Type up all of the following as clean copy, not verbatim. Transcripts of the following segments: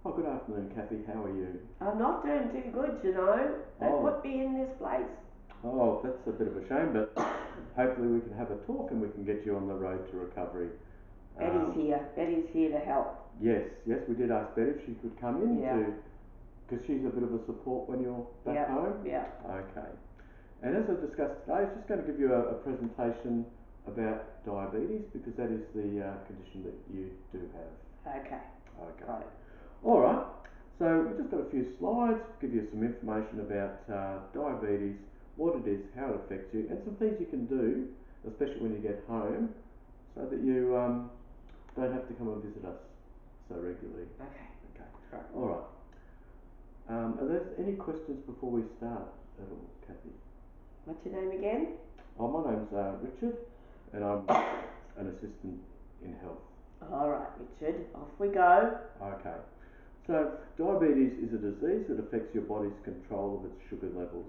Oh, good afternoon, Kathy. How are you? I'm not doing too good, you know. They Oh, put me in this place. oh, that's a bit of a shame, but hopefully we can have a talk and we can get you on the road to recovery. Betty's Um, here. Betty's here to help. yes, we did ask Betty if she could come in Yeah, because she's a bit of a support when you're back yeah, home. yeah. Okay. And as I discussed today, it's just going to give you a presentation about diabetes because that is the condition that you do have. Okay, Okay. got it. All right. So we've just got a few slides, give you some information about diabetes, what it is, how it affects you, and some things you can do, especially when you get home, so that you don't have to come and visit us so regularly. Okay, Okay. right. All right. Are there any questions before we start at all, Kathy? What's your name again? Oh, my name's Richard, and I'm an assistant in health. All right, Richard. Off we go. Okay. So, diabetes is a disease that affects your body's control of its sugar levels.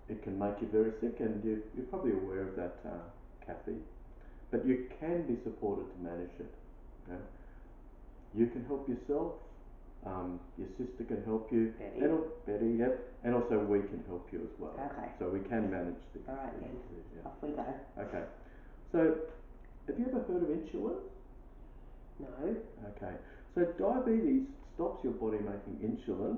It can make you very sick, and you're probably aware of that, Kathy. But you can be supported to manage it. Okay? You can help yourself. Your sister can help you. Betty. Betty, yep. And also we can help you as well. Okay. So we can manage the All right then. disease. Yeah. Off we go. Okay. So, have you ever heard of insulin? No. Okay. So diabetes stops your body making insulin,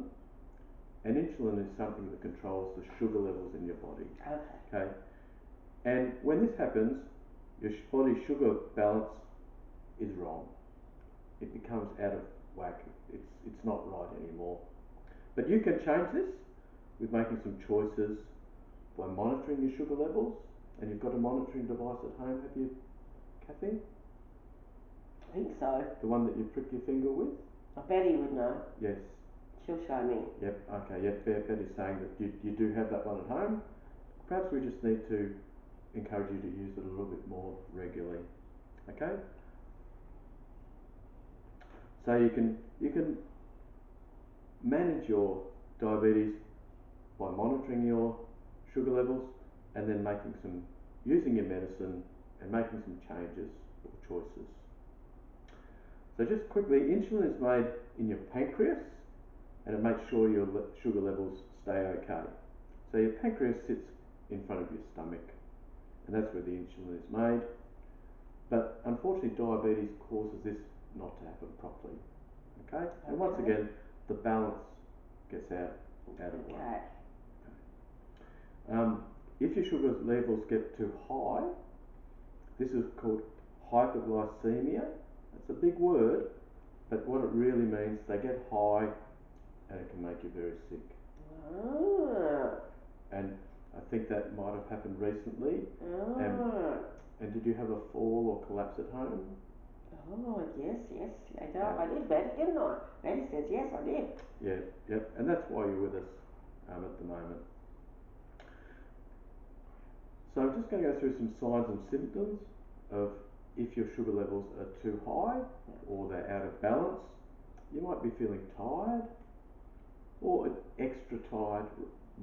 and insulin is something that controls the sugar levels in your body. Okay. Okay. And when this happens, your body's sugar balance is wrong. It becomes out of whack. It's not right anymore. But you can change this with making some choices by monitoring your sugar levels. And you've got a monitoring device at home, have you, Kathy? I think so. The one that you prick your finger with? Oh, Betty would know. Yes. She'll show me. Yep. Okay. Yep. Betty's saying that you do have that one at home. Perhaps we just need to encourage you to use it a little bit more regularly. Okay. So you can manage your diabetes by monitoring your sugar levels and then using your medicine and making some changes or choices. So just quickly, insulin is made in your pancreas and it makes sure your sugar levels stay okay. So your pancreas sits in front of your stomach and that's where the insulin is made. But unfortunately, diabetes causes this not to happen properly. Okay? And once Okay. again, the balance gets out of whack. Okay. If your sugar levels get too high, this is called hyperglycemia. It's a big word, but what it really means, they get high and it can make you very sick. Ah. And I think that might have happened recently. And, Ah. and did you have a fall or collapse at home? Oh, yes, yes. Yeah, I did, Betty, didn't I? Betty says, yes, I did. yeah, yep. And that's why you're with us at the moment. So I'm just going to go through some signs and symptoms of if your sugar levels are too high or they're out of balance. You might be feeling tired or extra tired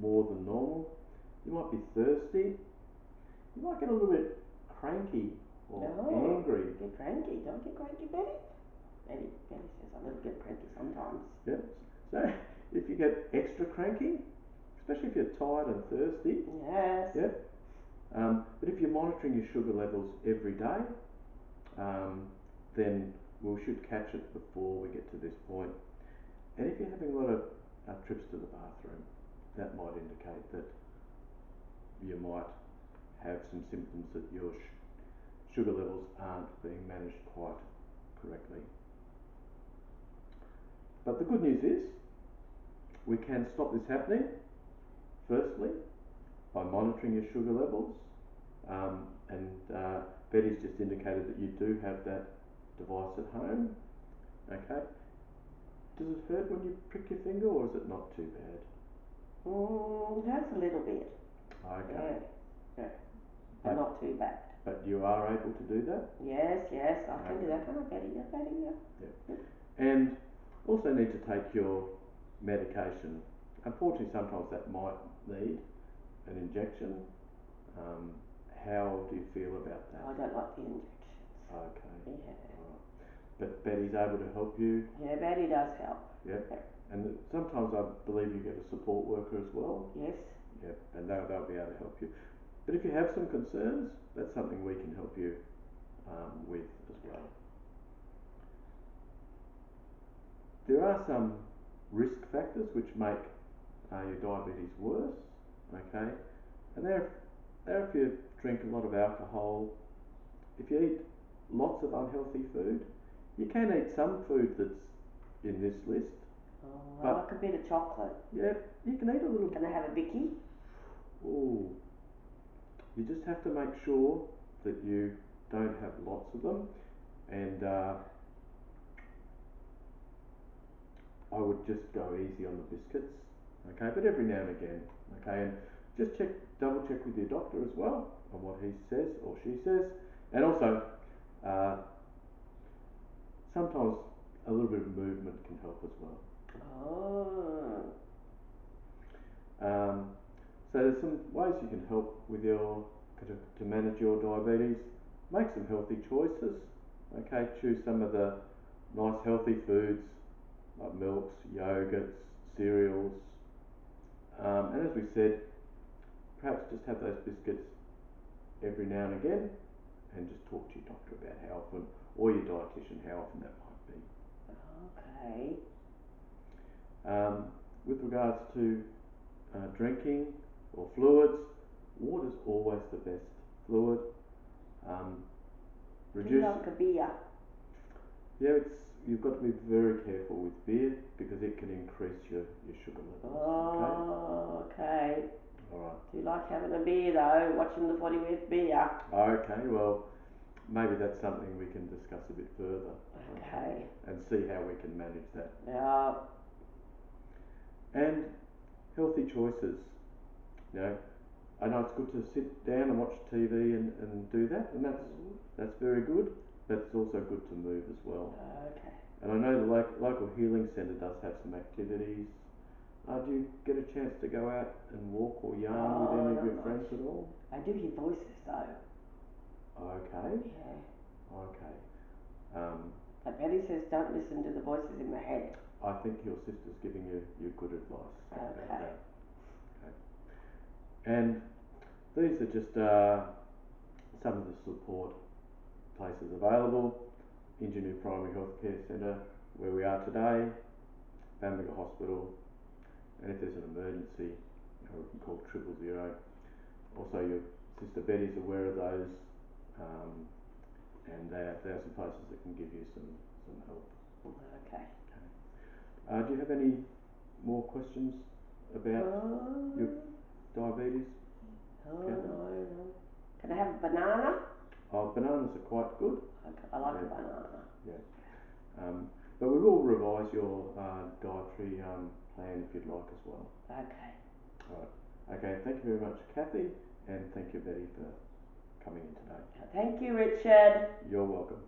more than normal. You might be thirsty. You might get a little bit cranky or No, angry. get cranky. Don't get cranky, Betty. Betty says a little bit cranky sometimes. Yep. So if you get extra cranky, especially if you're tired and thirsty, Yes. yep. But if you're monitoring your sugar levels every day, then we should catch it before we get to this point. And if you're having a lot of trips to the bathroom, that might indicate that you might have some symptoms that your sugar levels aren't being managed quite correctly. But the good news is we can stop this happening, firstly, by monitoring your sugar levels. And Betty's just indicated that you do have that device at home. Okay. Does it hurt when you prick your finger or is it not too bad? Hurts a little bit. Okay. Yeah, yeah, but not too bad. But you are able to do that? Yes, yes, I can do Okay. that. Can I, Betty? Yeah, Betty, yeah. Yeah. And also need to take your medication. Unfortunately, sometimes that might need an injection. Um, how do you feel about that? I don't like the injections. Okay. Yeah. All right. but Betty's able to help you. Yeah, Betty does help. Yep. And sometimes I believe you get a support worker as well. Yes. Yep. And they'll be able to help you. But if you have some concerns, that's something we can help you with as well. There are some risk factors which make your diabetes worse, okay? And they're if you drink a lot of alcohol, if you eat lots of unhealthy food, you can eat some food that's in this list. Oh, I like a bit of chocolate. Yeah, you can eat a little. Can I have a Vicky? Oh, you just have to make sure that you don't have lots of them, and I would just go easy on the biscuits, okay? But every now and again, okay, and just double check with your doctor as well on what he says or she says, and also uh, sometimes a little bit of movement can help as well. Oh. So there's some ways you can help with to manage your diabetes. Make some healthy choices. Okay, choose some of the nice healthy foods like milks, yogurts, cereals, and as we said, perhaps just have those biscuits every now and again, and just talk to your doctor about how often, or your dietitian, how often that might be. Okay. With regards to drinking or fluids, water's always the best fluid. Do you like a beer? Yeah, you've got to be very careful with beer because it can increase your sugar levels. Oh, okay. All right. Do you like having a beer though? Watching the footy with beer? Okay, well, maybe that's something we can discuss a bit further. Okay. And see how we can manage that. Yeah. And healthy choices. You know, I know it's good to sit down and watch TV and do that, and that's very good, but it's also good to move as well. Okay. And I know the local healing centre does have some activities. Do you get a chance to go out and walk or yarn with any of your friends at all? I do hear voices though. Okay. Yeah. Okay. But Betty says don't listen to the voices in my head. I think your sister's giving you good advice about Okay. that. Okay. And these are just some of the support places available. Ingenuity Primary Healthcare Centre, where we are today, Bamberger Hospital, and if there's an emergency, we can call 000. Also, your sister Betty's aware of those, and there are some places that can give you some help. Okay. Do you have any more questions about your diabetes, Kathy? No. Can I have a banana? Bananas are quite good. Okay, I like a banana. Yeah. But we will revise your dietary plan if you'd like as well. Okay. All right. Okay. Thank you very much, Kathy, and thank you, Betty, for coming in today. Thank you, Richard. You're welcome.